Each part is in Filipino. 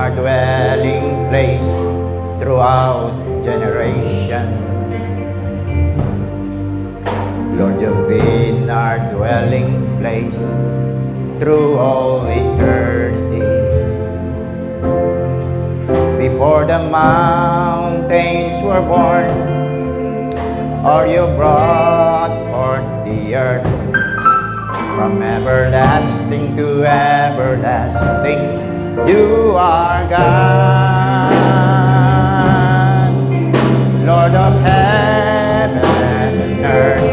our dwelling place throughout generation. Lord, you've been our dwelling place through all eternity. Before the mountains were born, or you brought forth the earth, from everlasting to everlasting, you are God. Lord of heaven and earth,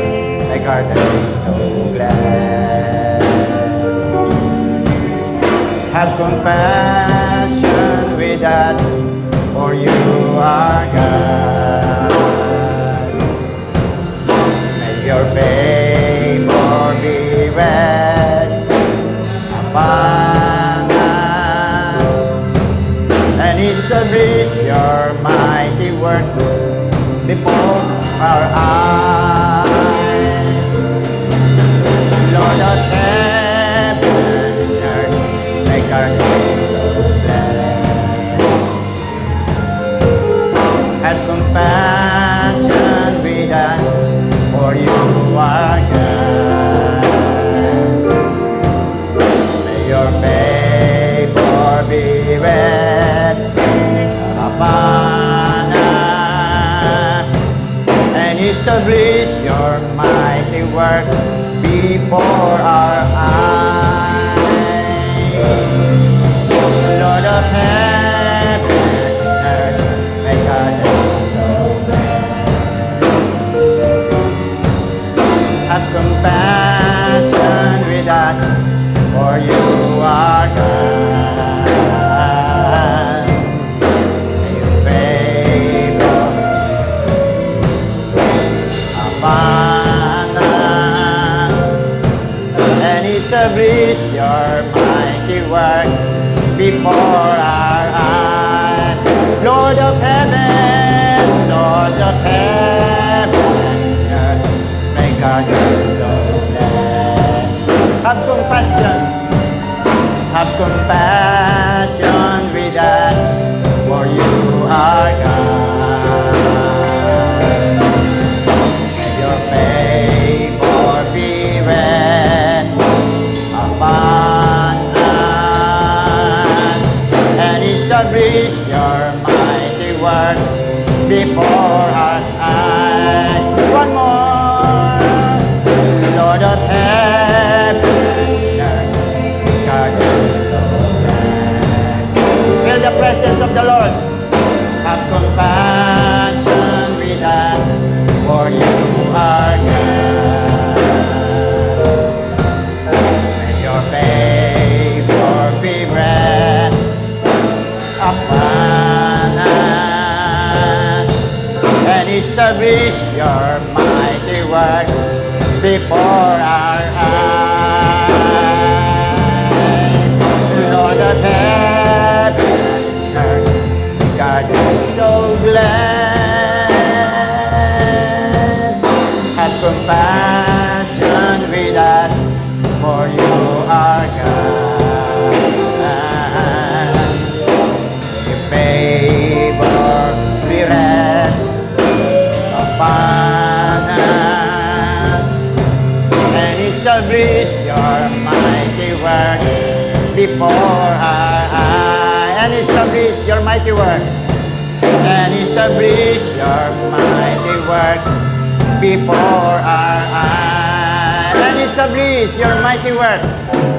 make our days so glad. Have compassion with us, for you are God. May your favor be resting upon us, and establish your mighty works before our eyes. Lord of heaven and earth, make our days so glad. Have compassion with us, for you are God. May your favor be resting upon us, and establish your mighty works before our eyes. Lord of heaven and earth, make our days so glad. Have compassion with us, for you are God. May your favor upon us, and establish your mighty work before our eyes. Lord of heaven, Lord of heaven, make our days so glad. Have compassion with us, for you are God. May your favor be resting upon us, and establish your mighty work before our eyes. One more. Lord of heaven, God is so glad. Feel the presence of the Lord. Have compassion with us, for you are God. May your favor be rest upon us, and establish your mighty work before our eyes. Lord of heaven and earth, God is so glad. Have compassion with us, for you are God. Your favor be rest upon us, and establish your mighty work before our eyes. And establish your mighty work. And establish your mighty works before our eyes. And establish your mighty works.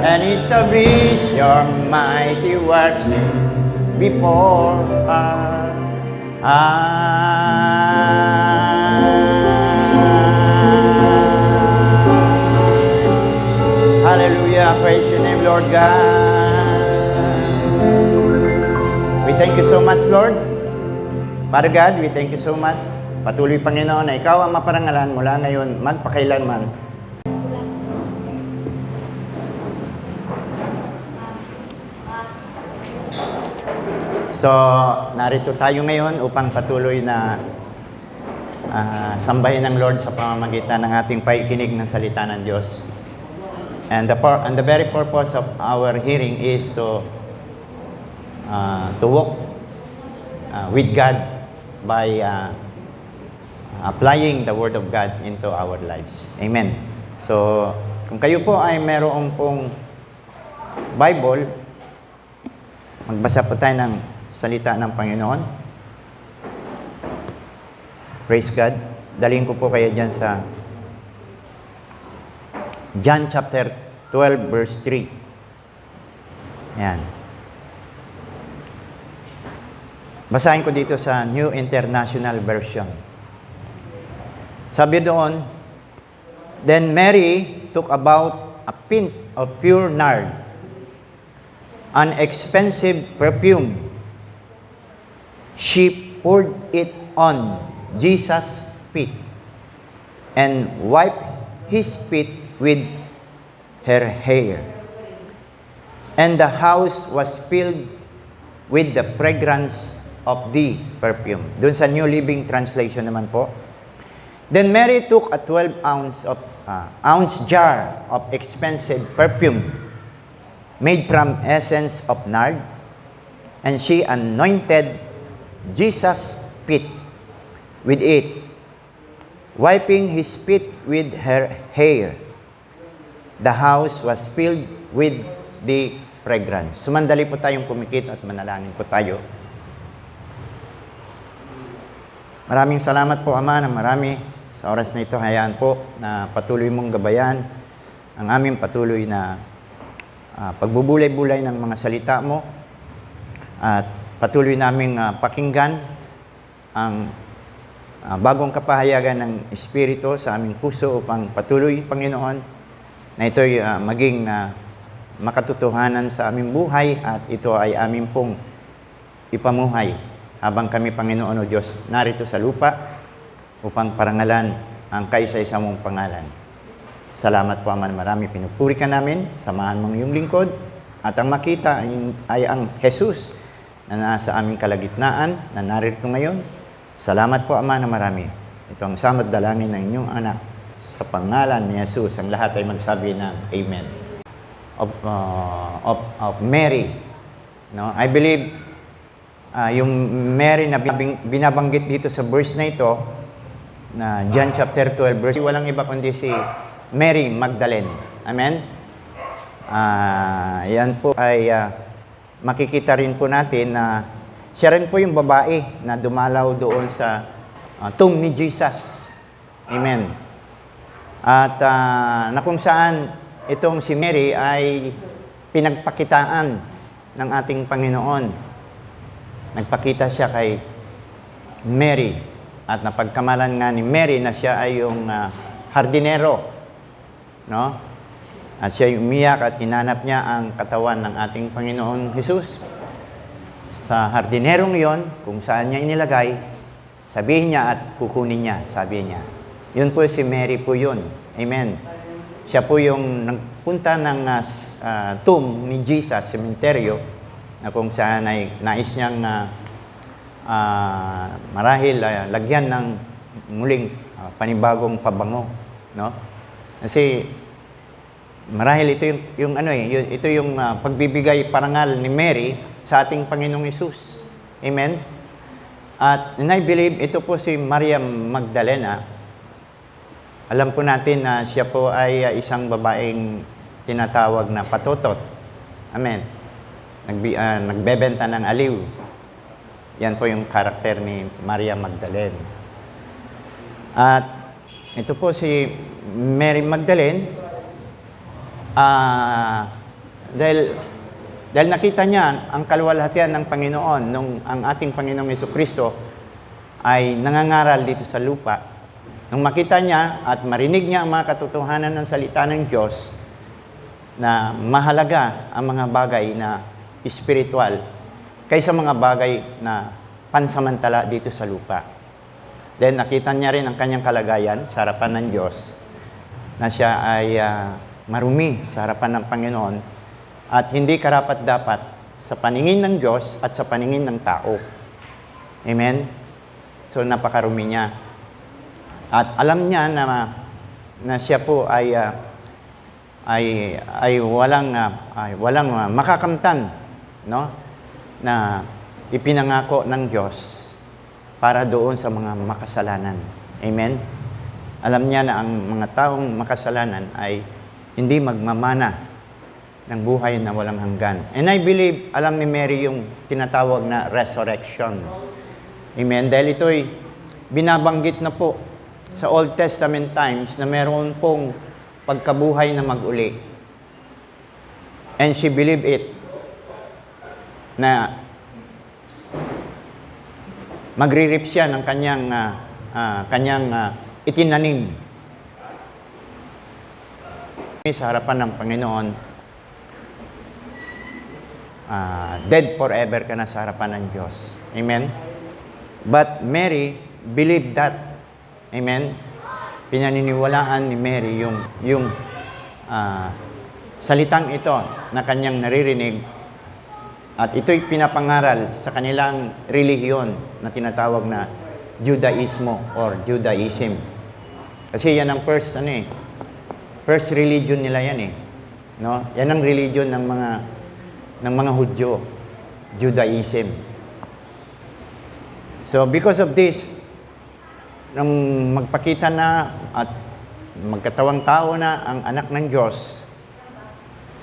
And establish your mighty works before our eyes. Hallelujah. Praise your name, Lord God. We thank you so much, Lord. Father God, we thank you so much. Patuloy, Panginoon, na ikaw ang maparangalan mula ngayon, magpakailanman. So, narito tayo ngayon upang patuloy na sambahin ng Lord sa pamamagitan ng ating paikinig ng salita ng Diyos. And the very purpose of our hearing is to to walk with God by applying the Word of God into our lives. Amen. So, kung kayo po ay meron pong Bible, magbasa po tayo ng salita ng Panginoon. Praise God. Dalhin ko po kayo dyan sa John chapter 12 verse 3. Yan. Basahin ko dito sa New International Version. Sabi doon, "Then Mary took about a pint of pure nard, an expensive perfume. She poured it on Jesus' feet and wiped his feet with her hair. And the house was filled with the fragrance of the perfume." Doon sa New Living Translation naman po. "Then Mary took a 12-ounce jar of expensive perfume made from essence of nard, and she anointed Jesus' feet with it, wiping his feet with her hair. The house was filled with the fragrance." Sumandali po tayong pumikit at manalangin po tayo. Maraming salamat po, Ama, ng marami sa oras na ito. Hayaan po na patuloy mong gabayan ang aming patuloy na pagbubulay-bulay ng mga salita mo, at patuloy naming pakinggan ang bagong kapahayagan ng Espiritu sa aming puso upang patuloy, Panginoon, na ito'y maging makatotohanan sa aming buhay, at ito ay aming pong ipamuhay habang kami, Panginoon o Diyos, narito sa lupa upang parangalan ang kaisa-isa mong pangalan. Salamat po, Ama, marami. Pinupuri ka namin, samahan mong iyong lingkod, at ang makita ay ang Jesus na nasa aming kalagitnaan, na narito ngayon. Salamat po, Ama, na marami. Ito ang samad dalangin ng inyong anak. Sa pangalan ni Jesus, ang lahat ay magsabi ng Amen. Of Mary. No? I believe yung Mary na binabanggit dito sa verse na ito, na John chapter 12, verse, walang iba kundi si Mary Magdalene. Amen? Yan po ay makikita rin po natin na siya rin po yung babae na dumalaw doon sa tomb ni Jesus. Amen. At na kung saan itong si Mary ay pinagpakitaan ng ating Panginoon. Nagpakita siya kay Mary, at napagkamalan nga ni Mary na siya ay yung hardinero, no? At siya ay umiyak at hinanap niya ang katawan ng ating Panginoon Jesus. Sa hardinerong yon, kung saan niya inilagay, sabihin niya at kukunin niya, sabi niya. Yun po si Mary po yun. Amen. Siya po yung nagpunta ng tomb ni Jesus, sementeryo, na kung saan ay nais niyang marahil lagyan ng muling panibagong pabango, no? Kasi marahil ito yung ito yung pagbibigay parangal ni Mary sa ating Panginoong Hesus. Amen. At I believe ito po si Maria Magdalena. Alam po natin na siya po ay isang babaeng tinatawag na patotot. Amen. Nagbebenta ng aliw. Yan po yung karakter ni Maria Magdalene. At ito po si Mary Magdalene, dahil nakita niya ang kaluwalhatian ng Panginoon nung ang ating Panginoong Jesucristo ay nangangaral dito sa lupa. Nung makita niya at marinig niya ang mga katotohanan ng salita ng Diyos, na mahalaga ang mga bagay na spiritual kaysa mga bagay na pansamantala dito sa lupa. Then nakita niya rin ang kanyang kalagayan sa harapan ng Diyos, na siya ay marumi sa harapan ng Panginoon at hindi karapat-dapat sa paningin ng Diyos at sa paningin ng tao. Amen? So napakarumi niya. At alam niya na siya po ay walang makakamtan, no? na ipinangako ng Diyos para doon sa mga makasalanan. Amen? Alam niya na ang mga taong makasalanan ay hindi magmamana ng buhay na walang hanggan. And I believe, alam ni Mary yung tinatawag na resurrection. Amen? Dahil ito'y binabanggit na po sa Old Testament times na meron pong pagkabuhay na mag-uli. And she believed it na magre-reap siya ng kanyang itinanim sa harapan ng Panginoon. Dead forever ka na sa harapan ng Diyos. Amen? But Mary believed that. Amen? Pinaniniwalaan ni Mary yung salitang ito na kanyang naririnig at ito'y pinapangaral sa kanilang relihiyon na tinatawag na Judaismo or Judaism. Kasi yan ang first religion nila yan eh. No? Yan ang religion ng mga Hudyo, Judaism. So because of this, nang magpakita na at magkatawang tao na ang anak ng Diyos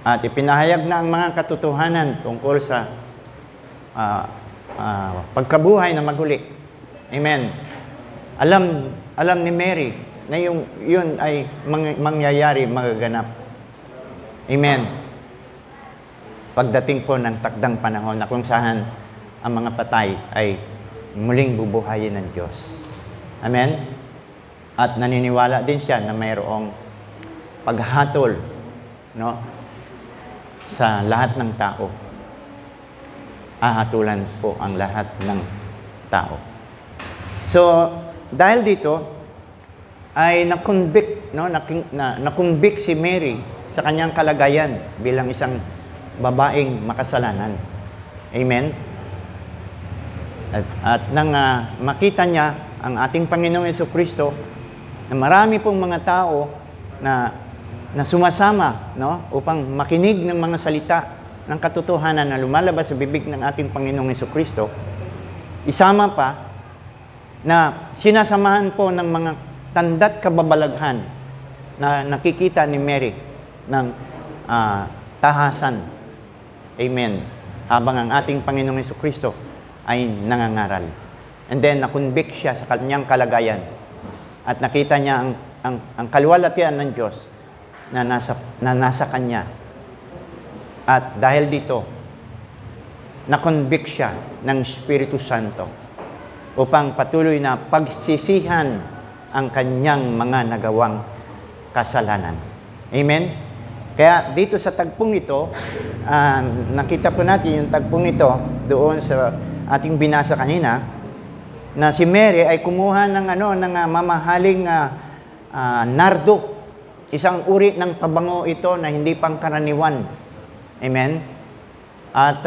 at ipinahayag na ang mga katotohanan tungkol sa pagkabuhay na maguli. Amen. Alam ni Mary na yun ay mangyayari, magaganap. Amen. Pagdating po ng takdang panahon na kung saan ang mga patay ay muling bubuhayin ng Diyos. Amen? At naniniwala din siya na mayroong paghatol, no, sa lahat ng tao. Ahatulan po ang lahat ng tao. So, dahil dito, ay na-convict si Mary sa kanyang kalagayan bilang isang babaeng makasalanan. Amen? At nang makita niya ang ating Panginoong Jesucristo na marami pong mga tao na sumasama, no, upang makinig ng mga salita ng katotohanan na lumalabas sa bibig ng ating Panginoong Jesucristo, isama pa na sinasamahan po ng mga tanda't kababalaghan na nakikita ni Mary ng tahasan. Amen. Habang ang ating Panginoong Jesucristo ay nangangaral. And then, na-convict siya sa kanyang kalagayan. At nakita niya ang kaluwalhatian ng Diyos na nasa kanya. At dahil dito, na-convict siya ng Espiritu Santo upang patuloy na pagsisihan ang kanyang mga nagawang kasalanan. Amen? Kaya dito sa tagpong ito, nakita po natin yung tagpong ito doon sa ating binasa kanina, na si Mary ay kumuha ng mamahaling nardo, isang uri ng pabango ito na hindi pangkaraniwan. Amen? At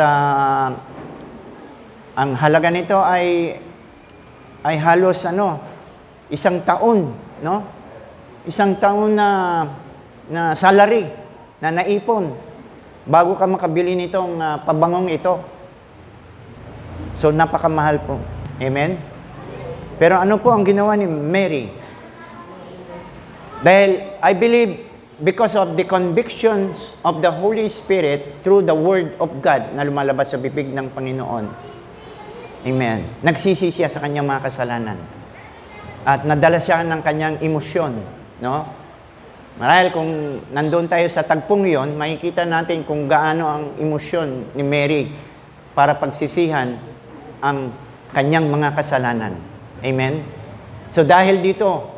ang halaga nito ay halos isang taon, no? Isang taon na salary na naipon bago ka makabili nitong pabangong ito. So napakamahal po. Amen? Pero ano po ang ginawa ni Mary? Dahil I believe because of the convictions of the Holy Spirit through the Word of God na lumalabas sa bibig ng Panginoon. Amen. Nagsisi siya sa kanyang mga kasalanan. At nadala siya ng kanyang emosyon. No? Marahil kung nandun tayo sa tagpong yon, makikita natin kung gaano ang emosyon ni Mary para pagsisihan ang kanyang mga kasalanan. Amen? So dahil dito,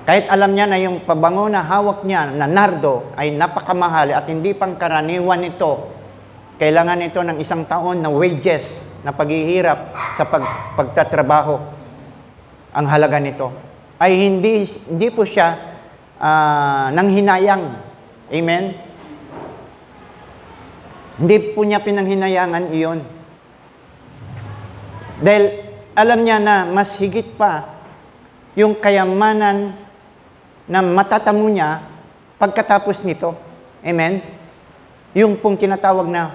kahit alam niya na yung pabango na hawak niya na nardo ay napakamahal at hindi pangkaraniwan ito, kailangan ito ng isang taon na wages na paghihirap sa pagtatrabaho. Ang halaga nito ay hindi po siya nanghinayang. Amen? Hindi po niya pinanghinayangan iyon. Dahil alam niya na mas higit pa yung kayamanan na matatamo niya pagkatapos nito. Amen? Yung pong tinatawag na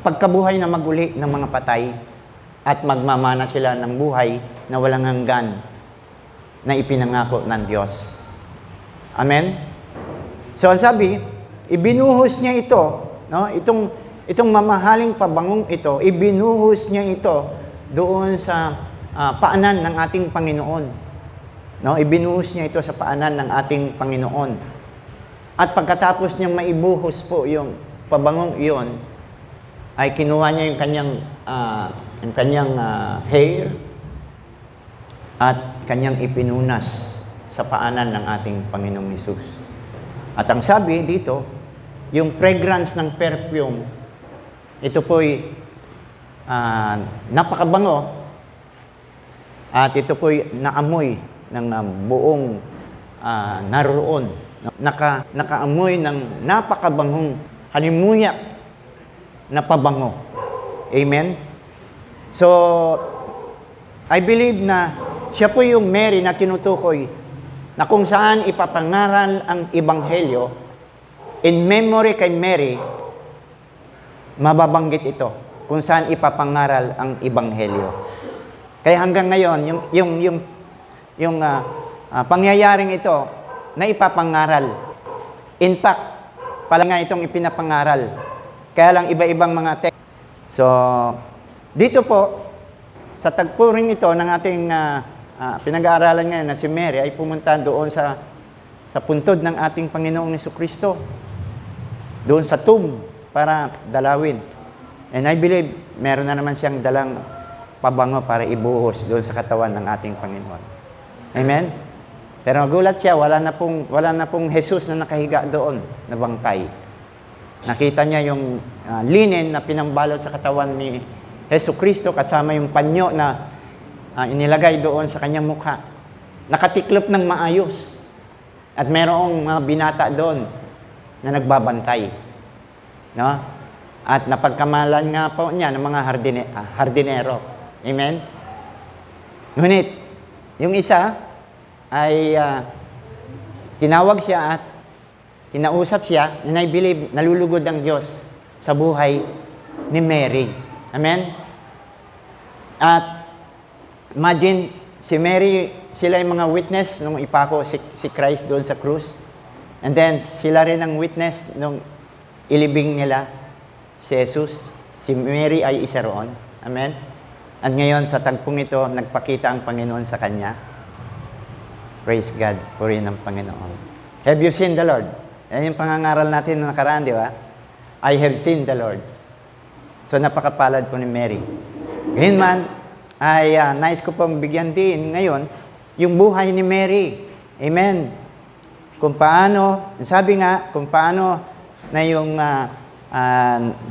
pagkabuhay na maguli ng mga patay at magmamana sila ng buhay na walang hanggan na ipinangako ng Diyos. Amen? So, ang sabi, ibinuhos niya ito, no? Itong mamahaling pabangong ito, ibinuhos niya ito doon sa paanan ng ating Panginoon. No? Ibinuhos niya ito sa paanan ng ating Panginoon. At pagkatapos niyang maibuhos po yung pabangong iyon, ay kinuha niya yung kanyang hair at kanyang ipinunas sa paanan ng ating Panginoong Hesus. At ang sabi dito, yung fragrance ng perfume, ito po'y napakabango at ito po'y naamoy ng buong naroon. Nakaamoy ng napakabangong halimuyak na pabango. Amen? So, I believe na siya po yung Mary na tinutukoy na kung saan ipapangaral ang Ebanghelyo, in memory kay Mary, mababanggit ito kung saan ipapangaral ang Ebanghelyo. Kaya hanggang ngayon, yung pangyayaring ito na ipapangaral. In fact, pala nga itong ipinapangaral. Kaya lang iba-ibang mga text. So, dito po, sa tagpo rin ito ng ating pinag-aaralan ngayon na si Mary ay pumunta doon sa puntod ng ating Panginoong Jesucristo. Doon sa tomb para dalawin. And I believe, meron na naman siyang dalang pabango para ibuhos doon sa katawan ng ating Panginoon. Amen? Pero nagulat siya, wala na pong Jesus na nakahiga doon, na bangkay. Nakita niya yung linen na pinambalot sa katawan ni Jesucristo kasama yung panyo na inilagay doon sa kanyang mukha. Nakatiklop ng maayos. At merong mga binata doon na nagbabantay. No? At napagkamalan nga po niya ng mga hardinero. Amen? Ngunit, yung isa ay tinawag siya at kinausap siya, and I believe nalulugod ang Diyos sa buhay ni Mary. Amen? At imagine, si Mary, sila yung mga witness nung ipako si Christ doon sa krus. And then, sila rin ang witness nung ilibing nila si Jesus. Si Mary ay isa roon. Amen? At ngayon, sa tagpong ito, nagpakita ang Panginoon sa kanya. Praise God, purihin ang Panginoon. Have you seen the Lord? Yan yung pangangaral natin na nakaraan, di ba? I have seen the Lord. So, napakapalad po ni Mary. Ngayon man, ay nais ko pong bigyan din ngayon yung buhay ni Mary. Amen. Kung paano, sabi nga, kung paano na yung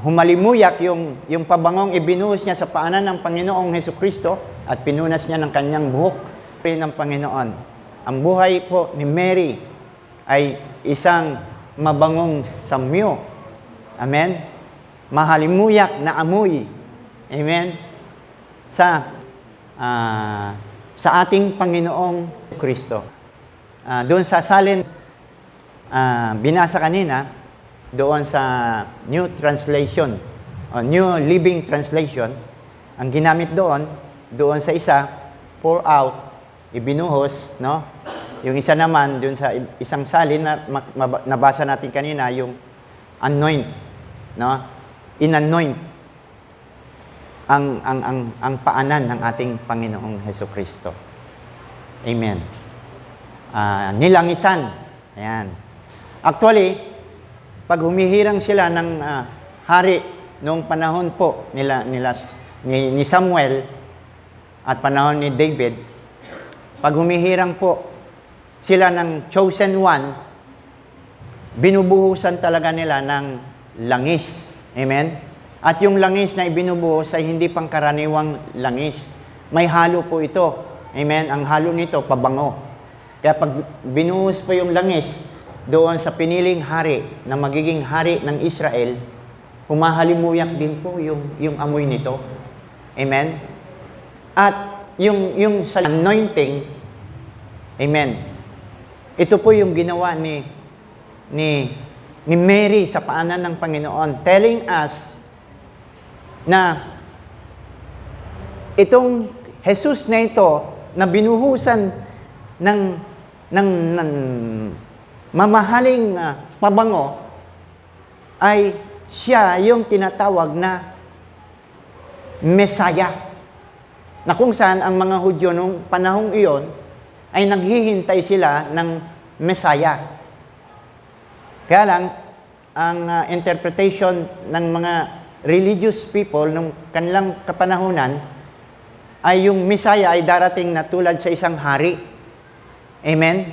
humalimuyak yung pabangong ibinuhos niya sa paanan ng Panginoong Jesucristo at pinunas niya ng kanyang buhok rin ng Panginoon. Ang buhay po ni Mary ay isang mabangong samyo. Amen? Mahalimuyak na amoy. Amen? Sa ating Panginoong Kristo. Doon sa salin, binasa kanina, doon sa New Translation, o New Living Translation, ang ginamit doon sa isa, pour out, ibinuhos, no? Yung isa naman, doon sa isang salin na nabasa natin kanina, yung anoint, no? In-anoint ang paanan ng ating Panginoong Jesucristo. Amen. Nilangisan. Ayan. Actually, pag humihirang sila ng hari noong panahon po ni Samuel at panahon ni David, pag humihirang po sila ng chosen one, binubuhusan talaga nila ng langis. Amen? At yung langis na ibinubuhos ay hindi pangkaraniwang langis. May halo po ito. Amen? Ang halo nito, pabango. Kaya pag binuhos po yung langis doon sa piniling hari na magiging hari ng Israel, humahalimuyak din po yung amoy nito. Amen? At yung sa anointing, amen, ito po yung ginawa ni Mary sa paanan ng Panginoon, telling us na itong Jesus na ito na binuhusan ng mamahaling pabango ay siya yung tinatawag na Mesaya. Na kung saan ang mga Hudyo nung panahong iyon ay naghihintay sila ng Mesaya. Kaya lang, ang interpretation ng mga religious people ng kanilang kapanahunan ay yung Mesaya ay darating na tulad sa isang hari. Amen?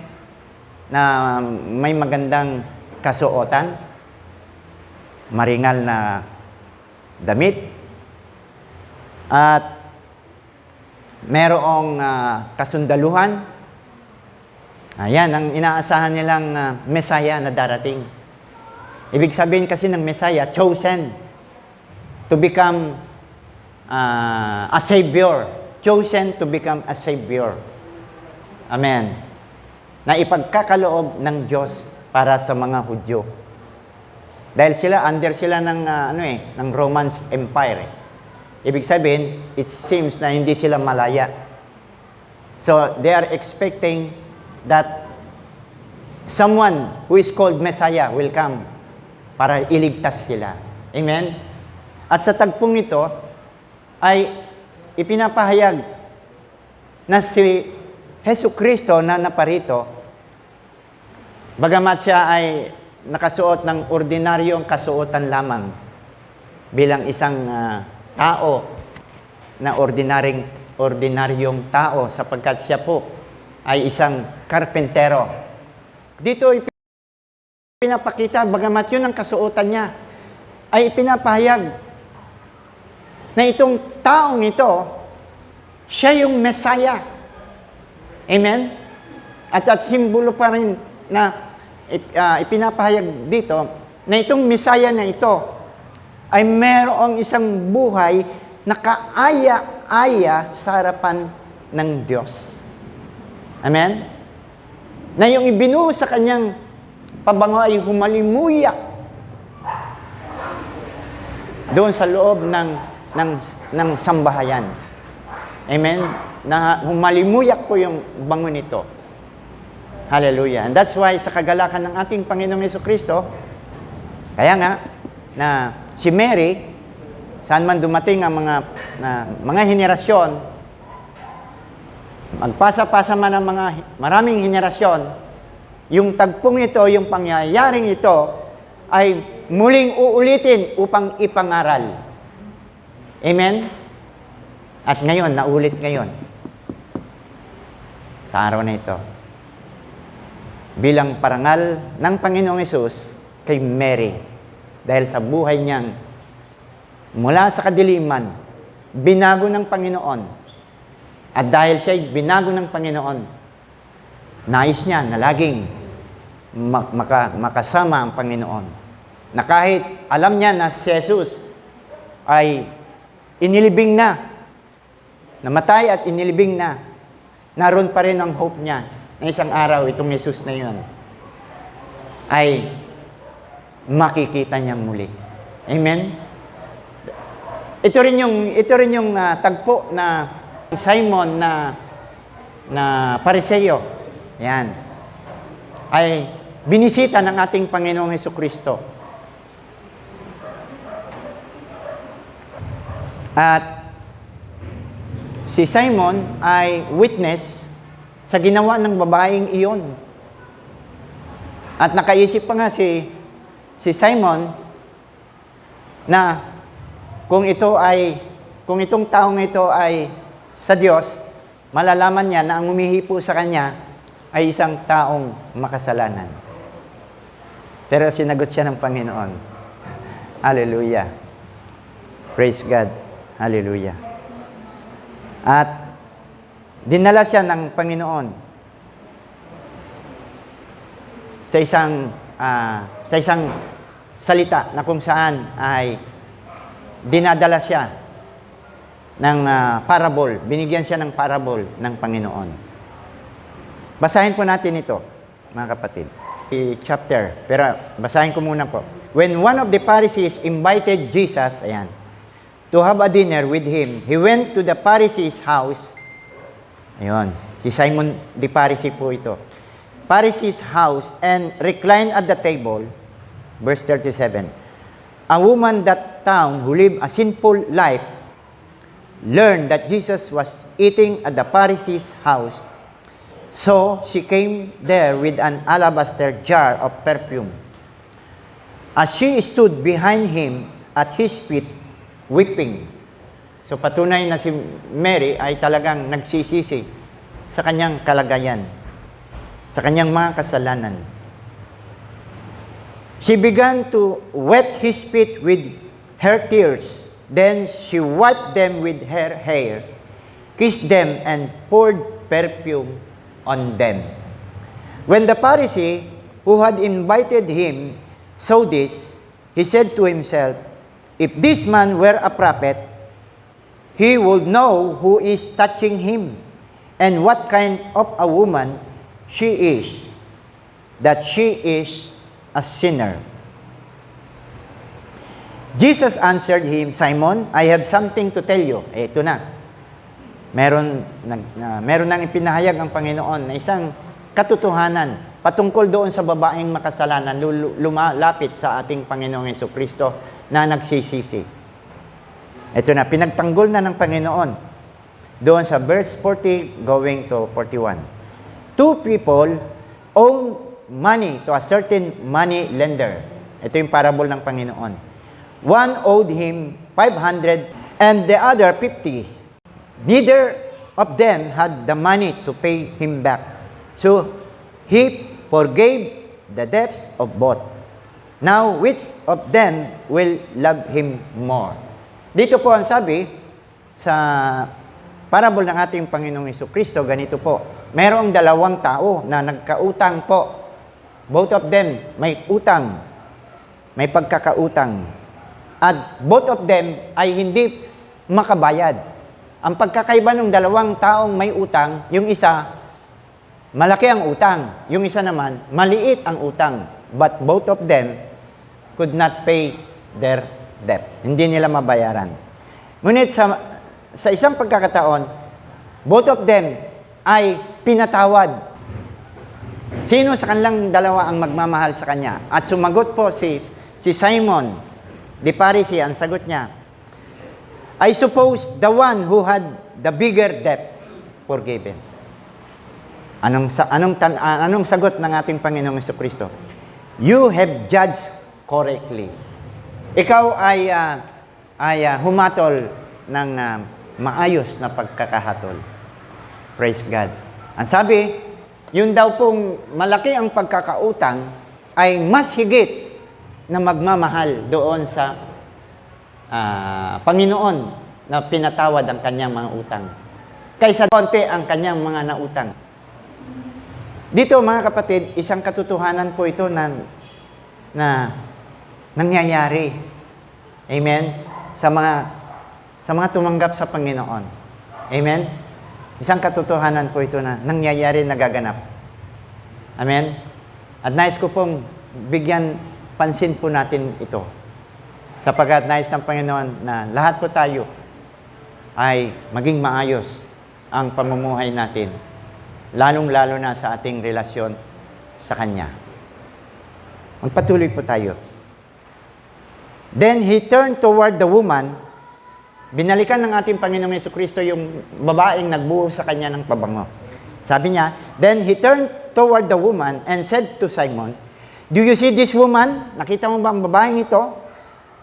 Na may magandang kasuotan, maringal na damit, at merong kasundaluhan. Ayan, ang inaasahan nilang Mesaya na darating. Ibig sabihin kasi ng Mesaya, chosen to become a Savior. Chosen to become a Savior. Amen. Na ipagkakaloob ng Diyos para sa mga Hudyo. Dahil under sila ng ng Roman Empire. Ibig sabihin, it seems na hindi sila malaya. So, they are expecting that someone who is called Messiah will come para iligtas sila. Amen? At sa tagpong ito, ay ipinapahayag na si Hesus Kristo na naparito, bagamat siya ay nakasuot ng ordinaryong kasuotan lamang bilang isang tao na ordinaryong tao sapagkat siya po ay isang karpentero. Dito pinapakita, bagamat yun ang kasuotan niya, ay ipinapahayag na itong taong ito, siya yung Mesaya. Amen? At simbolo pa rin na ipinapahayag dito na itong Mesaya na ito ay merong isang buhay na kaaya-aya sa harapan ng Diyos. Amen? Na yung ibinuhos sa kanyang pabango ay humalimuyak doon sa loob ng sambahayan. Amen? Na humalimuyak po yung bango nito. Hallelujah. And that's why sa kagalakan ng ating Panginoong Jesucristo, kaya nga, na si Mary, saan man dumating ang mga henerasyon, magpasa-pasa man ang maraming henerasyon, yung tagpong ito, yung pangyayaring ito, ay muling uulitin upang ipangaral. Amen? At ngayon, naulit ngayon, sa araw na ito, bilang parangal ng Panginoong Hesus kay Mary, dahil sa buhay niyang mula sa kadiliman, binago ng Panginoon. At dahil siya'y binago ng Panginoon, nais niya na laging makasama ang Panginoon. Na kahit alam niya na si Jesus ay inilibing na, namatay at inilibing na, naroon pa rin ang hope niya na isang araw itong Jesus na yun ay makikita niya muli. Amen? Ito rin yung tagpo na Simon na Pariseo. Yan. Ay binisita ng ating Panginoong Jesucristo. At si Simon ay witness sa ginawa ng babaeng iyon. At nakaisip pa nga si Simon na kung itong taong ito ay sa Diyos, malalaman niya na ang humihipo sa kanya ay isang taong makasalanan. Pero sinagot siya ng Panginoon. Hallelujah. Praise God. Hallelujah. At dinala siya ng Panginoon sa isang salita na kung saan ay dinadala siya ng parable. Binigyan siya ng parable ng Panginoon. Basahin po natin ito, mga kapatid. Chapter, pero basahin ko muna po. When one of the Pharisees invited Jesus, to have a dinner with him. He went to the Pharisee's house. Ayun, si Simon the Pharisee po ito. Pharisee's house and reclined at the table. Verse 37. A woman that town who lived a sinful life learned that Jesus was eating at the Pharisee's house. So she came there with an alabaster jar of perfume. As she stood behind him at his feet, weeping. So patunay na si Mary ay talagang nagsisisi sa kanyang kalagayan, sa kanyang mga kasalanan. She began to wet his feet with her tears. Then she wiped them with her hair, kissed them, and poured perfume on them. When the Pharisee who had invited him saw this, he said to himself, "If this man were a prophet, he would know who is touching him, and what kind of a woman she is, that she is a sinner." Jesus answered him, "Simon, I have something to tell you." Ito na. Meron nang ipinahayag ang Panginoon na isang katotohanan patungkol doon sa babaeng makasalanan lumalapit sa ating Panginoong Jesucristo na nagsisisi. Ito na, pinagtanggol na ng Panginoon doon sa verse 40 going to 41. Two people own money to a certain money lender. Ito yung parable ng Panginoon. One owed him 500 and the other 50. Neither of them had the money to pay him back. So he forgave the debts of both. Now, which of them will love him more? Dito po ang sabi sa parable ng ating Panginoong Jesucristo, ganito po. Merong dalawang tao na nagkautang po. Both of them may utang, may pagkakautang. At both of them ay hindi makabayad. Ang pagkakaiba ng dalawang taong may utang, yung isa, malaki ang utang. Yung isa naman, maliit ang utang. But both of them could not pay their debt. Hindi nila mabayaran. Ngunit sa isang pagkakataon, both of them ay pinatawad. Sino sa kanilang dalawa ang magmamahal sa kanya? At sumagot po si Simon the Pharisee, ang sagot niya, I suppose the one who had the bigger debt forgiven. Anong sagot ng ating Panginoong Jesucristo? You have judged correctly. Ikaw ay humatol ng maayos na pagkakahatol. Praise God. Ang sabi, yun daw pong malaki ang pagkakautang ay mas higit na magmamahal doon sa Panginoon na pinatawad ang kanyang mga utang. Kaysa konti ang kanyang mga nautang. Dito mga kapatid, isang katotohanan po ito na nangyayari. Amen? Sa mga tumanggap sa Panginoon. Amen? Isang katotohanan po ito na nangyayari, nagaganap. Amen? At nais ko pong bigyan pansin po natin ito. Sapagkat nais ng Panginoon na lahat po tayo ay maging maayos ang pamumuhay natin. Lalong-lalo na sa ating relasyon sa Kanya. Magpatuloy po tayo. Then he turned toward the woman. Binalikan ng ating Panginoong Jesucristo yung babaeng nagbuhos sa Kanya ng pabango. Sabi niya, then he turned toward the woman and said to Simon, "Do you see this woman? Nakita mo ba ang babaeng ito?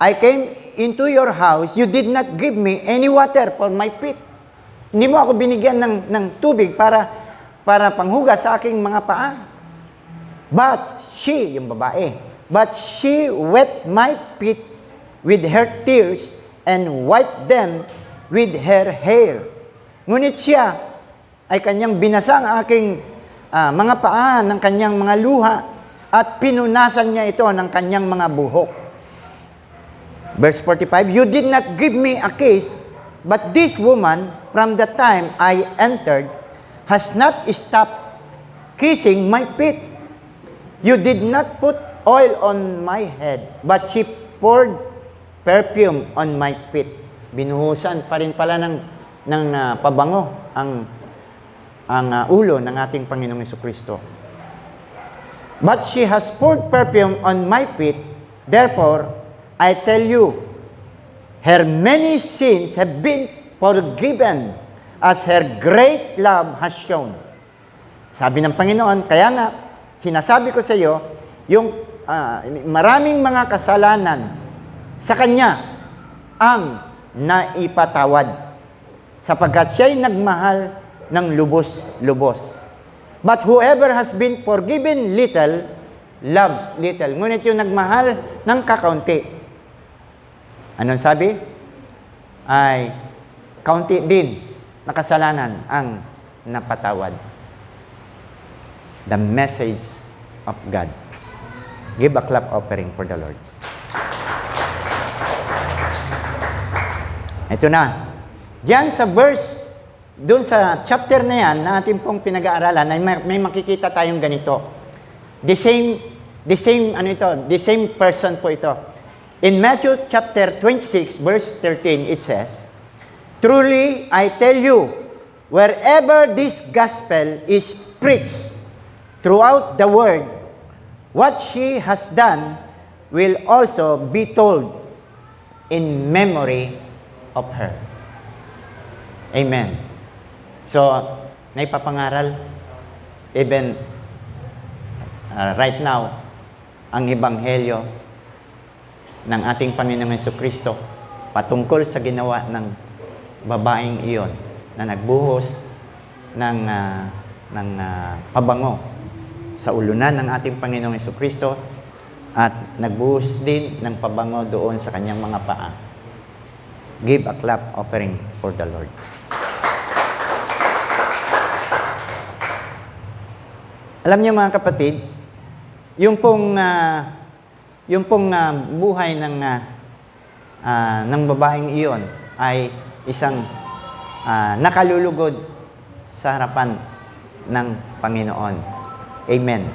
I came into your house. You did not give me any water for my feet." Hindi mo ako binigyan ng tubig para panghugas sa aking mga paa. But she, yung babae, but she wet my feet with her tears and wiped them with her hair. Ngunit siya ay kanyang binasa ang aking mga paa ng kanyang mga luha at pinunasan niya ito ng kanyang mga buhok. Verse 45, "You did not give me a kiss, but this woman, from the time I entered, has not stopped kissing my feet. You did not put oil on my head, but she poured perfume on my feet. binuhusan pa rin pala ng pabango ang ulo ng ating Panginoong Jesucristo. But she has poured perfume on my feet, therefore, I tell you, her many sins have been forgiven as her great love has shown. Sabi ng Panginoon, kaya nga, sinasabi ko sa iyo, yung maraming mga kasalanan sa Kanya ang naipatawad, sapagkat siya'y nagmahal ng lubos-lubos. But whoever has been forgiven little, loves little. Ngunit yung nagmahal ng kakaunti, anong sabi? Ay, kaunti din na kasalanan ang napatawad. The message of God. Give a clap offering for the Lord. Ito na. Diyan sa verse, doon sa chapter na yan, na ating pong pinag-aaralan, ay may makikita tayong ganito. The same person po ito. In Matthew chapter 26, verse 13, it says, "Truly, I tell you, wherever this gospel is preached throughout the world, what she has done will also be told in memory of her." Amen. So, naipapangaral, even right now, ang ebanghelyo ng ating Panginoong Jesucristo patungkol sa ginawa ng babaeng iyon na nagbuhos ng pabango sa ulunan ng ating Panginoong Jesucristo at nagbuhos din ng pabango doon sa kanyang mga paa. Give a clap offering for the Lord. Alam niyo mga kapatid, yung pong buhay ng babaeng iyon ay isang nakalulugod sa harapan ng Panginoon. Amen.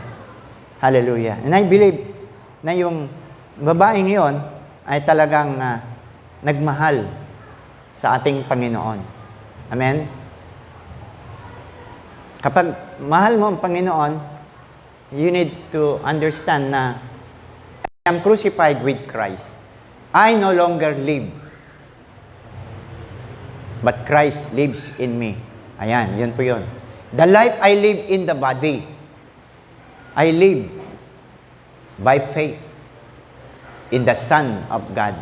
Hallelujah. And I believe na yung babaeng iyon ay talagang nagmahal sa ating Panginoon. Amen? Kapag mahal mo ang Panginoon, you need to understand na I am crucified with Christ. I no longer live, but Christ lives in me. Ayan, yun po yun. The life I live in the body, I live by faith in the Son of God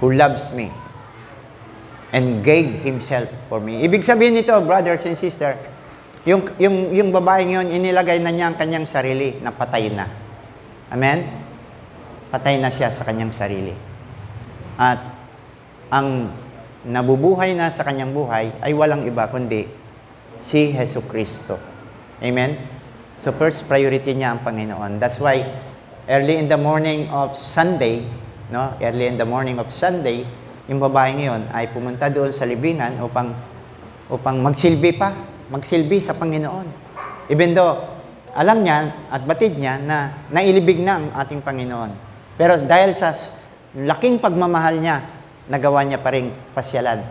who loves me and gave Himself for me. Ibig sabihin nito, brothers and sisters, yung babaeng yun, inilagay na niya ang kanyang sarili na patay na. Amen? Patay na siya sa kanyang sarili. At ang nabubuhay na sa kanyang buhay ay walang iba kundi si Jesucristo. Amen? So first priority niya ang Panginoon. That's why early in the morning of Sunday, yung babaeng iyon ay pumunta doon sa libingan upang magsilbi sa Panginoon. Even though alam niya at batid niya na nailibig na ang ating Panginoon. Pero dahil sa laking pagmamahal niya, nagawa niya pa rin pasyalan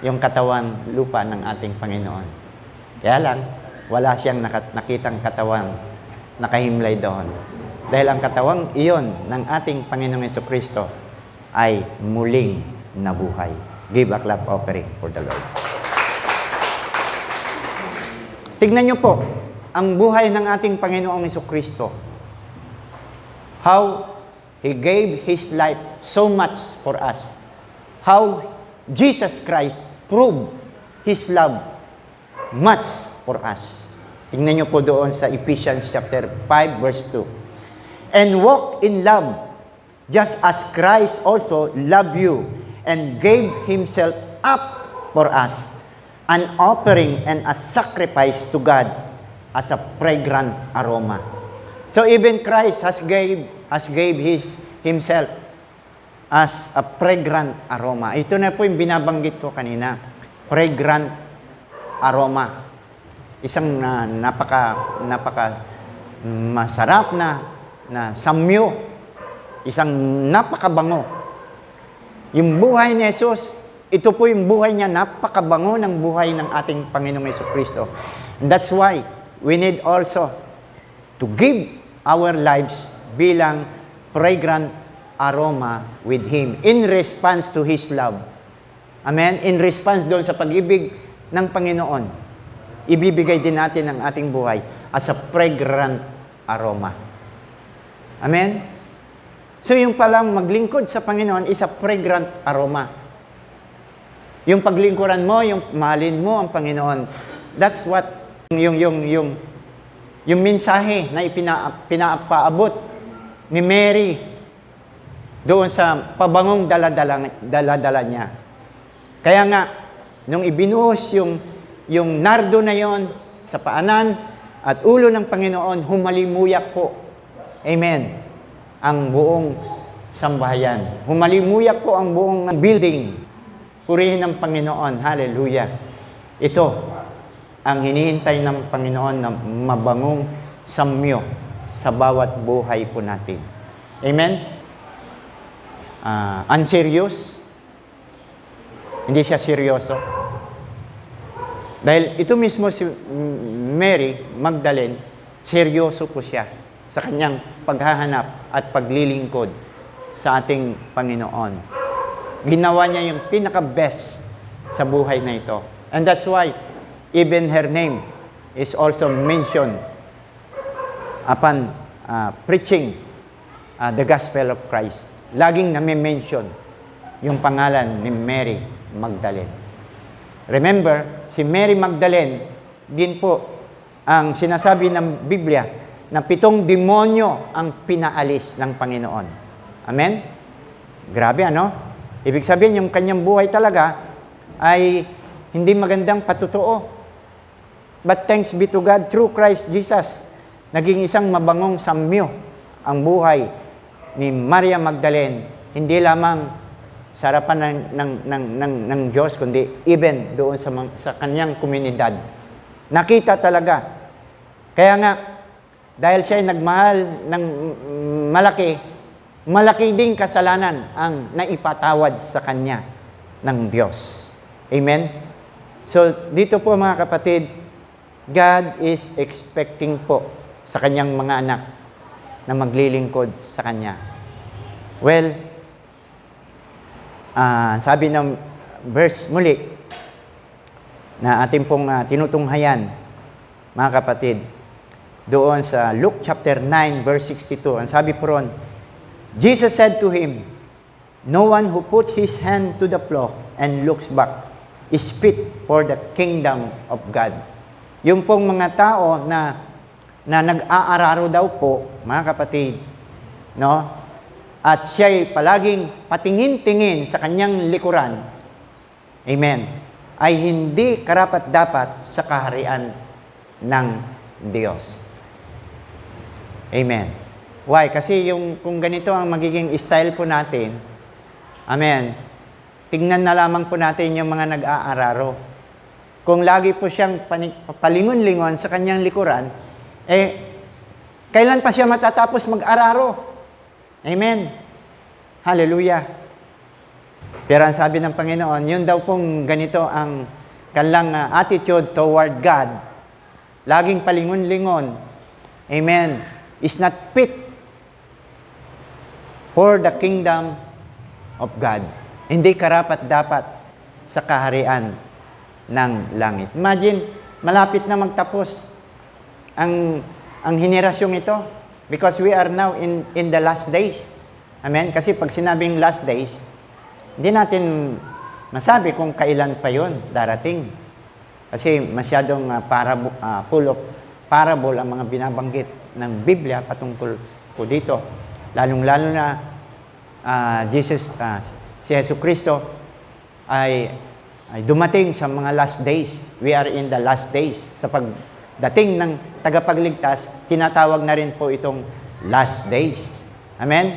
yung katawan lupa ng ating Panginoon. Kaya lang, wala siyang nakitang katawan nakahimlay doon. Dahil ang katawang iyon ng ating Panginoong Jesucristo ay muling nabuhay. Give a clap offering for the Lord. Tignan niyo po, ang buhay ng ating Panginoong Jesucristo. How He gave His life so much for us. How Jesus Christ proved His love much for us. Tingnan niyo po doon sa Ephesians chapter 5 verse 2. And walk in love, just as Christ also loved you and gave Himself up for us, an offering and a sacrifice to God as a fragrant aroma. So even Christ has gave Himself as a fragrant aroma. Ito na po yung binabanggit ko kanina. Fragrant aroma. Isang napaka masarap na samyo. Isang napakabango Yung buhay ni Jesus, ito po yung buhay niya, napakabango ng buhay ng ating Panginoong Jesucristo. And that's why we need also to give our lives bilang fragrant aroma with Him in response to His love. Amen? In response doon sa pag-ibig ng Panginoon, ibibigay din natin ang ating buhay as a fragrant aroma. Amen? So yung palang maglingkod sa Panginoon is a fragrant aroma. Yung paglingkuran mo, yung mahalin mo ang Panginoon, that's what yung mensahe na pinapaabot ni Mary doon sa pabangong dala-dala niya. Kaya nga, nung ibinuhos yung nardo na yon sa paanan at ulo ng Panginoon, humalimuyak po. Amen. Ang buong sambahayan. Humalimuyak po ang buong building. Purihin ng Panginoon. Hallelujah. Ito ang hinihintay ng Panginoon na mabangong samyo sa bawat buhay po natin. Amen? Unserious? Hindi siya seryoso. Dahil ito mismo si Mary Magdalene, seryoso po siya sa kanyang paghahanap at paglilingkod sa ating Panginoon. Ginawa niya yung pinaka-best sa buhay na ito. And that's why even her name is also mentioned upon preaching the gospel of Christ. Laging nami-mention yung pangalan ni Mary Magdalene. Remember, si Mary Magdalene din po ang sinasabi ng Biblia na 7 demonyo ang pinaalis ng Panginoon. Amen? Grabe, ano? Ibig sabihin, yung kanyang buhay talaga ay hindi magandang patutuo. But thanks be to God, through Christ Jesus, naging isang mabangong samyo ang buhay ni Maria Magdalene. Hindi lamang sa harapan ng Diyos, kundi even doon sa kanyang komunidad. Nakita talaga. Kaya nga, dahil siya ay nagmahal ng malaki ding kasalanan ang naipatawad sa kanya ng Diyos. Amen? So, dito po mga kapatid, God is expecting po sa kanyang mga anak na maglilingkod sa kanya. Well, sabi ng verse muli na ating pong tinutunghayan, mga kapatid, doon sa Luke chapter 9, verse 62, ang sabi po ron, Jesus said to him, "No one who puts his hand to the plow and looks back is fit for the kingdom of God." Yung pong mga tao na nag-aararo daw po, mga kapatid, no? At siya'y palaging patingin-tingin sa kanyang likuran, amen, ay hindi karapat-dapat sa kaharian ng Diyos. Amen. Why? Kasi kung ganito ang magiging style po natin, amen, tingnan na lamang po natin yung mga nag-aararo. Kung lagi po siyang palingon-lingon sa kanyang likuran, kailan pa siya matatapos mag-araro? Amen. Hallelujah. Pero ang sabi ng Panginoon, yun daw pong ganito ang kanilang attitude toward God, laging palingon-lingon, amen, is not fit for the kingdom of God. Hindi karapat-dapat sa kaharian ng langit. Imagine, malapit na magtapos ang henerasyong ito because we are now in the last days. Amen? Kasi pag sinabing last days, hindi natin masabi kung kailan pa yon darating. Kasi masyadong full of parable ang mga binabanggit ng Biblia patungkol po dito. Lalong-lalo na si Jesucristo ay dumating sa mga last days. We are in the last days. Sa pagdating ng tagapagligtas, tinatawag na rin po itong last days. Amen?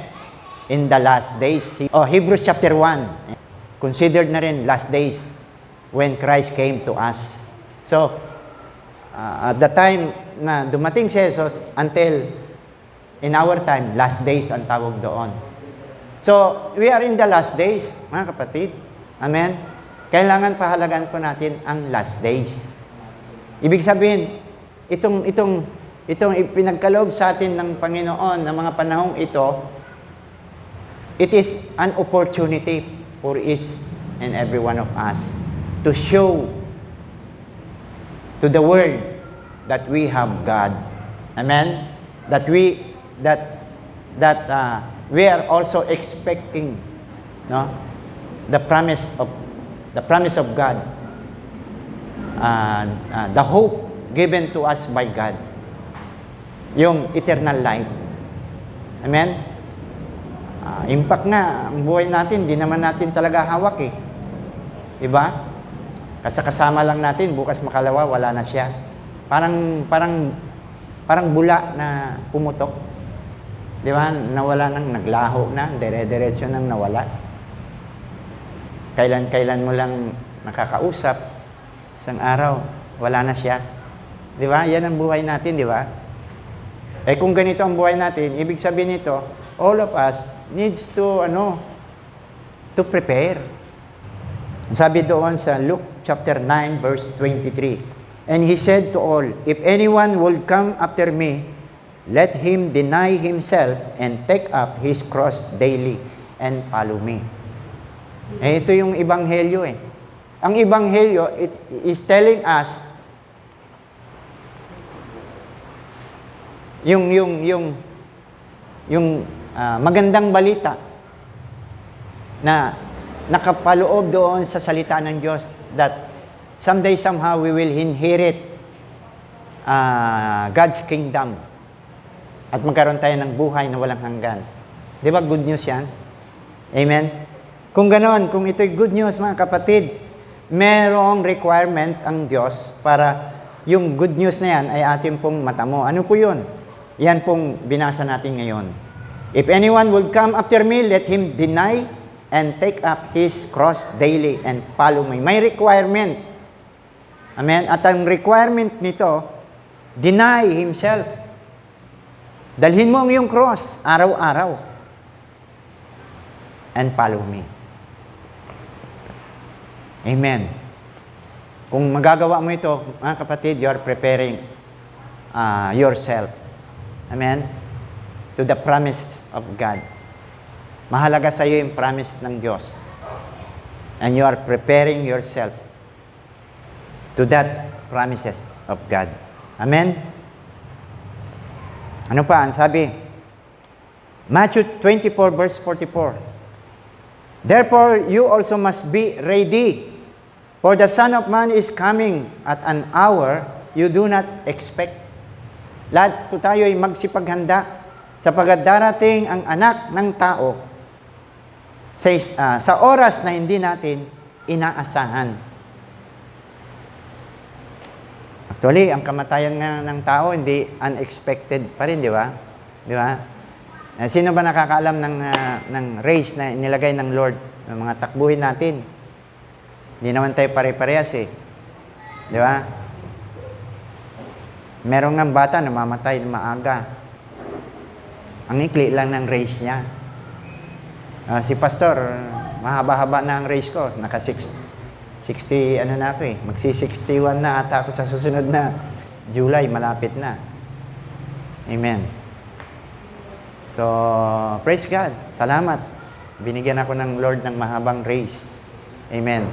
In the last days. Hebrews chapter 1. Considered na rin last days when Christ came to us. So, at the time na dumating si Jesus until in our time, last days ang tawag doon. So, we are in the last days, mga kapatid. Amen? Kailangan pahalagaan po natin ang last days. Ibig sabihin, itong ipinagkaloob sa atin ng Panginoon ng mga panahong ito, it is an opportunity for each and every one of us to show to the world that we have God. Amen? That we are also expecting, no, the promise of God, the hope given to us by God, yung eternal life. Amen? Impact nga ang buhay natin, di naman natin talaga hawak eh. Diba? Kasama lang natin, bukas makalawa, wala na siya. Parang bula na pumutok. Di ba? Nawala nang, naglaho na, dire-diretso nang nawala. Kailan mo lang nakakausap, isang araw, wala na siya. Di ba? Yan ang buhay natin, di ba? Eh kung ganito ang buhay natin, ibig sabihin nito, all of us needs to prepare. Sabi doon sa Luke chapter 9 verse 23, and he said to all, if anyone will come after me, let him deny himself and take up his cross daily and follow me. Eh, ito yung ebanghelyo eh. Ang ebanghelyo, it is telling us yung magandang balita na nakapaloob doon sa salita ng Diyos that someday somehow we will inherit God's kingdom at magkaroon tayo ng buhay na walang hanggan. Di ba good news yan? Amen? Kung ganoon, kung ito'y good news mga kapatid, merong requirement ang Diyos para yung good news na yan ay atin pong matamo. Ano po yun? Yan pong binasa natin ngayon. If anyone will come after me, let him deny and take up his cross daily and follow me. May requirement. Amen? At ang requirement nito, deny himself. Dalhin mo ang iyong cross araw-araw and follow me. Amen. Kung magagawa mo ito, mga kapatid, you are preparing yourself. Amen? To the promise of God. Mahalaga sa iyo yung promise ng Diyos. And you are preparing yourself to that promises of God. Amen? Ano pa? Ang sabi? Matthew 24 verse 44. Therefore, you also must be ready, for the Son of Man is coming at an hour you do not expect. Lahat po tayo ay magsipaghanda sapagkat darating ang anak ng tao sa oras na hindi natin inaasahan. Actually, ang kamatayan nga ng tao hindi unexpected pa rin, di ba? Di ba? Sino ba nakakaalam ng race na nilagay ng Lord, ng mga takbuhin natin? Hindi naman tayo pare-parehas eh. Di ba? Meron nga bata na mamatay na maaga. Ang ikli lang ng race niya. Si Pastor, mahaba-haba na ang race ko. Naka 60, ano na ako eh. Magsi-61 na ata ako sa susunod na July. Malapit na. Amen. So, praise God. Salamat. Binigyan ako ng Lord ng mahabang race. Amen.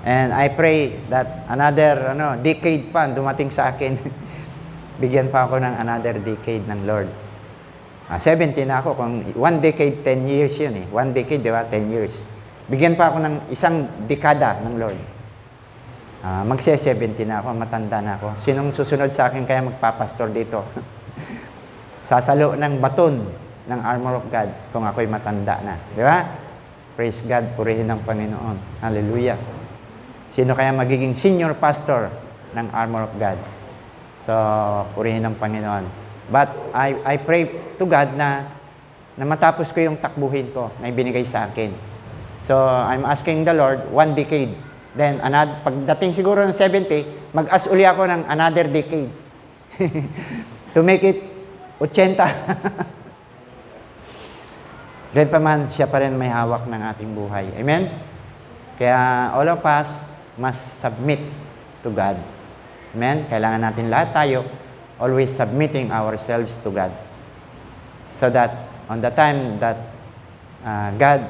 And I pray that another decade pa dumating sa akin. Bigyan pa ako ng another decade ng Lord. 70 na ako. Kung 1 decade, 10 years yun eh. 1 decade, di ba? 10 years. Bigyan pa ako ng isang dekada ng Lord. Magse-70 na ako. Matanda na ako. Sinong susunod sa akin kaya magpapastor dito? Sasalo ng baton ng armor of God kung ako'y matanda na. Di ba? Praise God. Purihin ng Panginoon. Hallelujah. Sino kaya magiging senior pastor ng armor of God? So, purihin ng Panginoon. But I pray to God na matapos ko yung takbuhin ko na ibinigay sa akin. So, I'm asking the Lord, 1 decade. Then, pagdating siguro ng 70, mag-ask uli ako ng another decade. To make it 80. Ganyan pa man, siya pa rin may hawak ng ating buhay. Amen? Kaya all of us must submit to God. Amen? Kailangan natin lahat tayo always submitting ourselves to God. So that on the time that God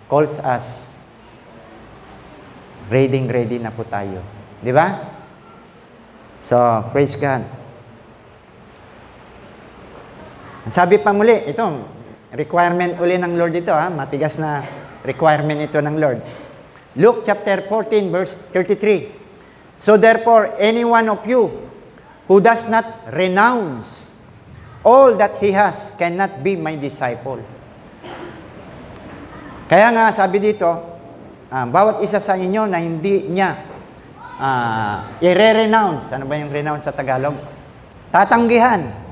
calls us, ready na po tayo. Di ba? So, praise God. Sabi pa muli, ito, requirement uli ng Lord ito, matigas na requirement ito ng Lord. Luke chapter 14, verse 33. So therefore, any one of you who does not renounce all that he has cannot be my disciple. Kaya nga, sabi dito, bawat isa sa inyo na hindi niya i-renounce. Ano ba yung renounce sa Tagalog? Tatanggihan.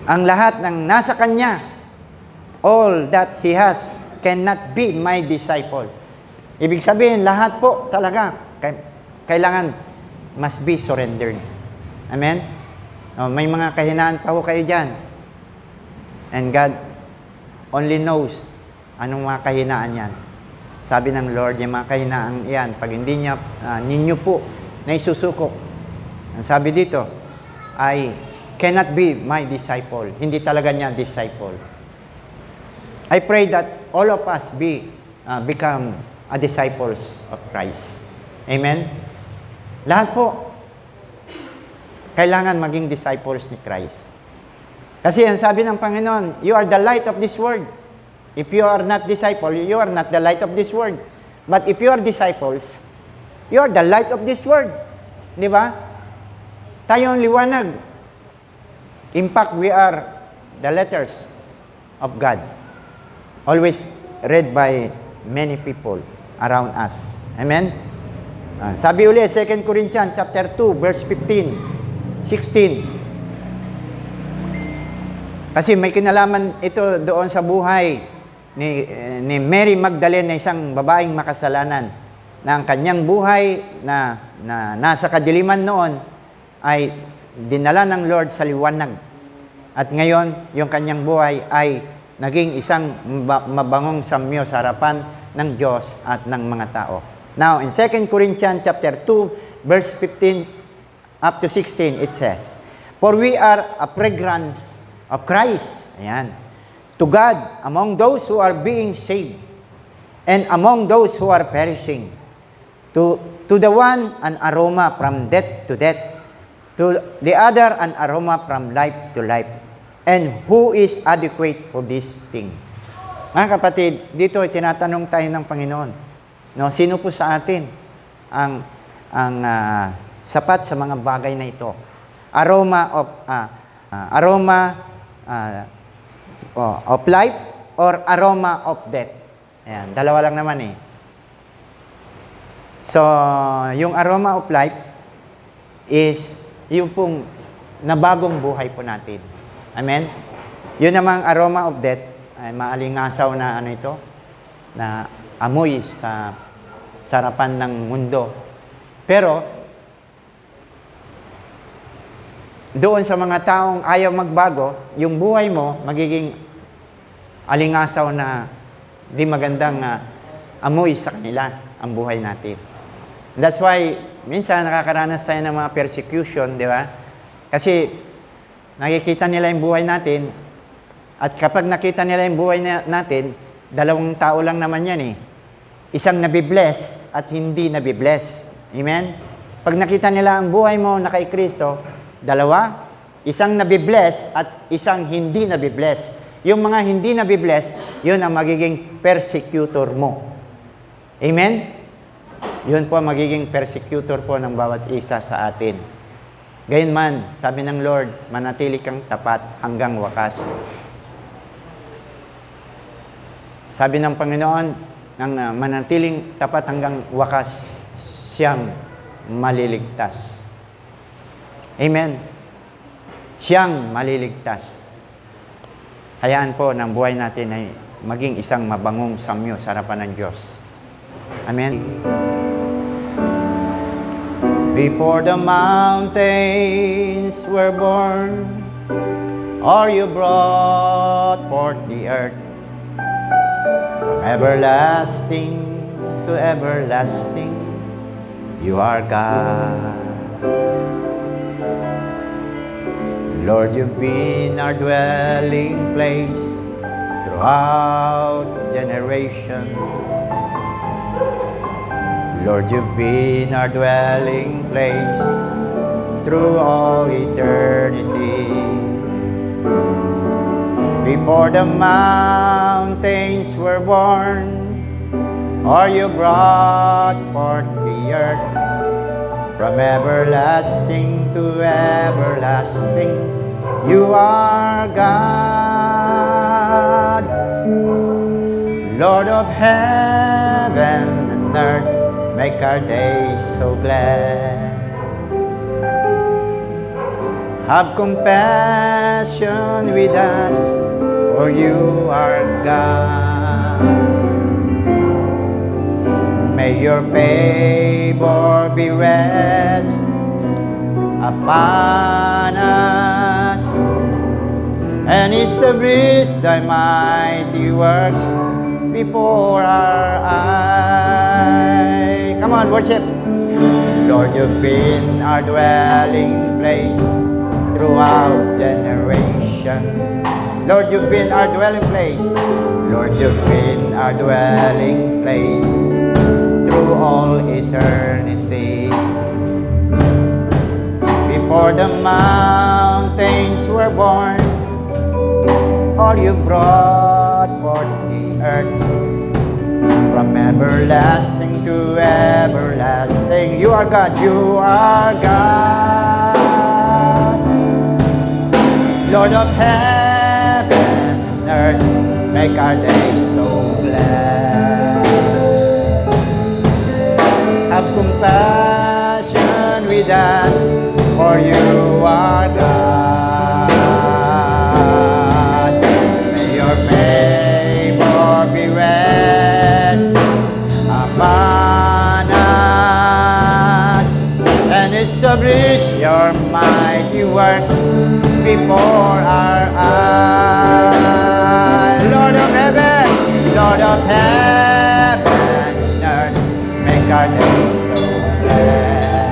Ang lahat ng nasa kanya, all that he has cannot be my disciple. Ibig sabihin, lahat po talaga kailangan must be surrendered. Amen? May mga kahinaan pa po kayo dyan. And God only knows anong mga kahinaan yan. Sabi ng Lord, yung mga kahinaan yan, pag hindi niya, ninyo po na isusuko. Ang sabi dito ay, cannot be my disciple. Hindi talaga niya disciple. I pray that all of us become a disciples of Christ. Amen? Lahat po, kailangan maging disciples ni Christ. Kasi ang sabi ng Panginoon, you are the light of this world. If you are not disciple, you are not the light of this world. But if you are disciples, you are the light of this world. Di ba? Tayo ang liwanag. In fact, we are the letters of God. Always read by many people around us. Amen? Sabi uli, 2 Corinthians chapter 2, verse 15, 16. Kasi may kinalaman ito doon sa buhay ni Mary Magdalene na isang babaeng makasalanan na ang kanyang buhay na nasa kadiliman noon ay dinala ng Lord sa liwanag. At ngayon, yung kanyang buhay ay naging isang mabangong samyo sa harapan ng Diyos at ng mga tao. Now, in 2 Corinthians chapter 2, verse 15 up to 16, it says, for we are a fragrance of Christ, ayan, to God among those who are being saved and among those who are perishing. To the one, an aroma from death to death. To the other, an aroma from life to life. And who is adequate for this thing? Mga kapatid, dito tinatanong tayo ng Panginoon. No, sino po sa atin ang sapat sa mga bagay na ito? Aroma of life or aroma of death? Ayan, dalawa lang naman eh. So, yung aroma of life is yung pong nabagong buhay po natin. Amen? Yun namang aroma of death, ay maalingasaw na ano ito, na amoy sa sarapan ng mundo. Pero, doon sa mga taong ayaw magbago, yung buhay mo magiging alingasaw na di magandang amoy sa kanila ang buhay natin. That's why, minsan nakakaranas tayo ng mga persecution, di ba? Kasi, nakikita nila yung buhay natin, at kapag nakita nila yung buhay natin, dalawang tao lang naman yan eh. Isang nabibless at hindi nabibless. Amen? Pag nakita nila ang buhay mo na kay Kristo, dalawa, isang nabibless at isang hindi nabibless. Yung mga hindi nabibless, yun ang magiging persecutor mo. Amen? Yun po magiging persecutor po ng bawat isa sa atin. Gayunman, sabi ng Lord, manatili kang tapat hanggang wakas. Sabi ng Panginoon, ng manatiling tapat hanggang wakas, siyang maliligtas. Amen. Siyang maliligtas. Hayaan po ng buhay natin ay maging isang mabangong samyo sa harapan ng Diyos. Amen. Before the mountains were born, or you brought forth the earth. From everlasting to everlasting, you are God. Lord, you've been our dwelling place throughout generation. Lord, you've been our dwelling place through all eternity. Before the mountains were born, or you brought forth the earth, from everlasting to everlasting, you are God. Lord of heaven and earth, make our days so glad. Have compassion with us, for you are God. May your favor be rest upon us, and establish thy mighty works before our eyes. Come on, worship. Lord, you've been our dwelling place throughout generation. Lord, you've been our dwelling place. Lord, you've been our dwelling place through all eternity. Before the mountains were born, or you brought forth the earth, from everlasting to everlasting, you are God, you are God. Lord of heaven and earth, make our days so glad. Have compassion with us, for you are God. May your favor be rest upon us, and establish your mighty works before our eyes. Lord of heaven, Lord of heaven and earth, make our days so glad.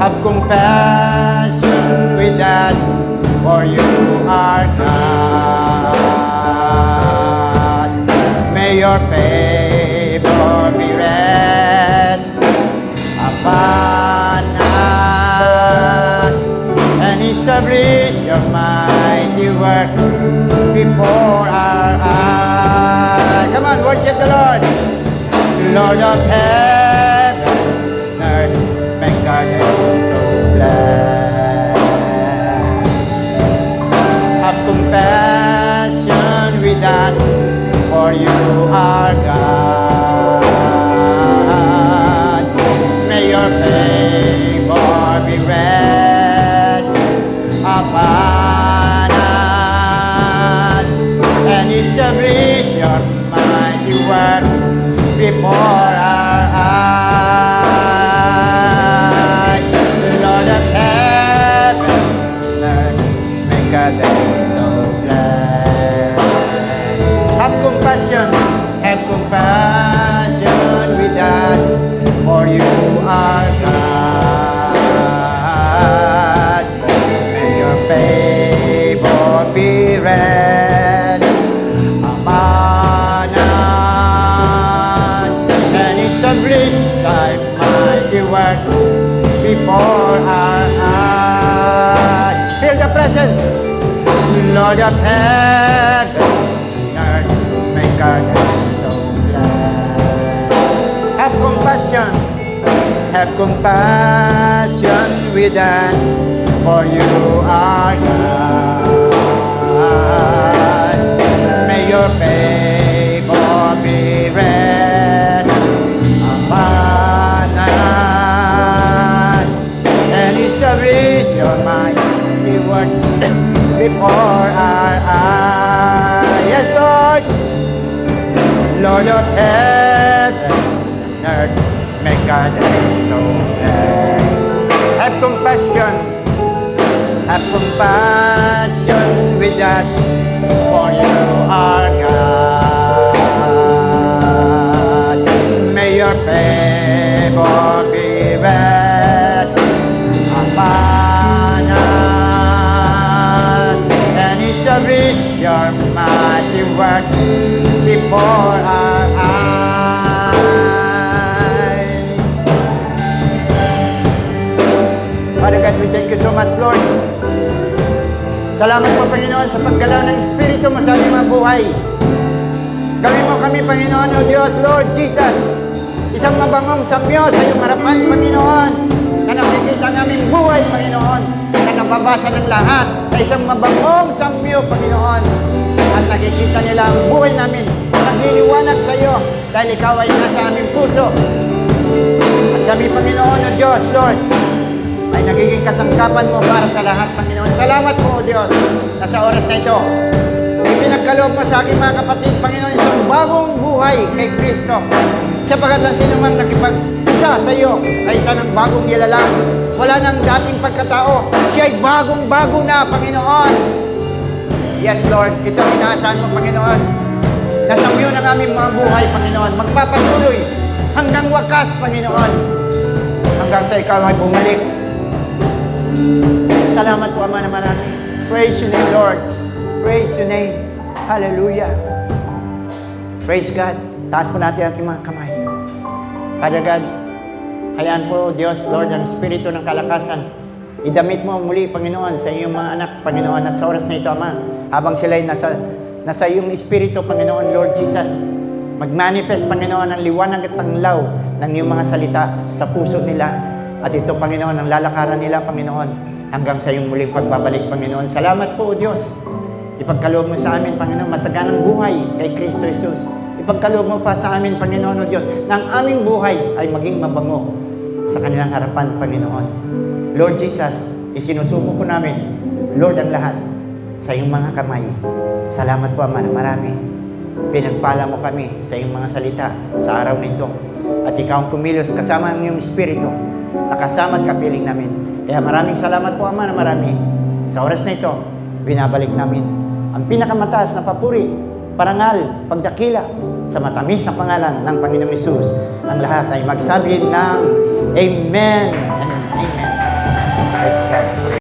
Have compassion with us, for you are God. May your favor be rest upon us, and establish your mighty work before our eyes. Come on, worship the Lord. Lord of heaven and earth, make our days so glad. Have compassion with us, for you are God. May your favor be rest upon us, and establish your mighty work before our eyes. Lord of heaven and earth, make our days so glad. Have compassion with us, for you are God. May your favor be rest upon us, and establish thy mighty work before our eyes. Feel the presence. Lord of heaven and earth, make our days so glad. Have compassion with us, for you are God. May your favor be rest upon us, and establish your mighty work before our eyes. Yes, Lord. Lord of heaven and earth, make our days so glad. Have have compassion with us, for you are God. May your favor be rest upon us, and establish your mighty work before our eyes. Father God, we thank you so much, Lord. Salamat po, Panginoon, sa paggalaw ng Espiritu mo sa aming mga buhay. Gawin mo kami, Panginoon, O Diyos, Lord Jesus, isang mabangong samyo sa iyong harapan, Panginoon, na nakikita ng aming buhay, Panginoon, na nababasa ng lahat, na isang mabangong samyo, Panginoon, at nakikita nila ang buhay namin, nagliliwanag sa iyo, dahil ikaw ay nasa aming puso. At kami, Panginoon, O Diyos, Lord, ay nagiging kasangkapan mo para sa lahat, Panginoon. Salamat po, O Diyos, na sa oras na ito, ipinagkaloob mo sa aking mga kapatid, Panginoon, isang bagong buhay kay Kristo. Sapagat ang sinumang nakipag-isa sa iyo ay isa ng bagong nilalang. Wala nang dating pagkatao. Siya ay bagong-bago na, Panginoon. Yes, Lord, ito ang inaasahan mo, Panginoon. Nasa iyo ng aming mga buhay, Panginoon. Magpapatuloy hanggang wakas, Panginoon. Hanggang sa ikaw ay bumalik. Salamat po, Ama, na marami. Praise your name, Lord. Praise your name. Hallelujah. Praise God. Taas po natin ating mga kamay. Father God, hayaan po, Diyos, Lord, ang Espiritu ng kalakasan. Idamit mo muli, Panginoon, sa iyong mga anak, Panginoon, at sa oras na ito, Ama, habang sila'y nasa iyong Espiritu, Panginoon, Lord Jesus, mag-manifest, Panginoon, ang liwanag at tanglaw ng iyong mga salita sa puso nila. At ito, Panginoon, ang lalakaran nila, Panginoon, hanggang sa iyong muling pagbabalik, Panginoon. Salamat po, O Diyos. Ipagkaloob mo sa amin, Panginoon, masaganang buhay kay Kristo Jesus. Ipagkaloob mo pa sa amin, Panginoon, O Diyos, na ang aming buhay ay maging mabango sa kanilang harapan, Panginoon. Lord Jesus, isinusuko po namin, Lord, ang lahat sa iyong mga kamay. Salamat po, Ama, na marami. Pinagpala mo kami sa iyong mga salita sa araw nito. At ikaw ang kumilos kasama ang iyong Espiritu, nakasama at kapiling namin. Kaya maraming salamat po, Ama, na marami. Sa oras na ito, binabalik namin ang pinakamataas na papuri, parangal, pagdakila sa matamis na pangalan ng Panginoong Hesus. Ang lahat ay magsabi ng Amen and Amen. Praise God.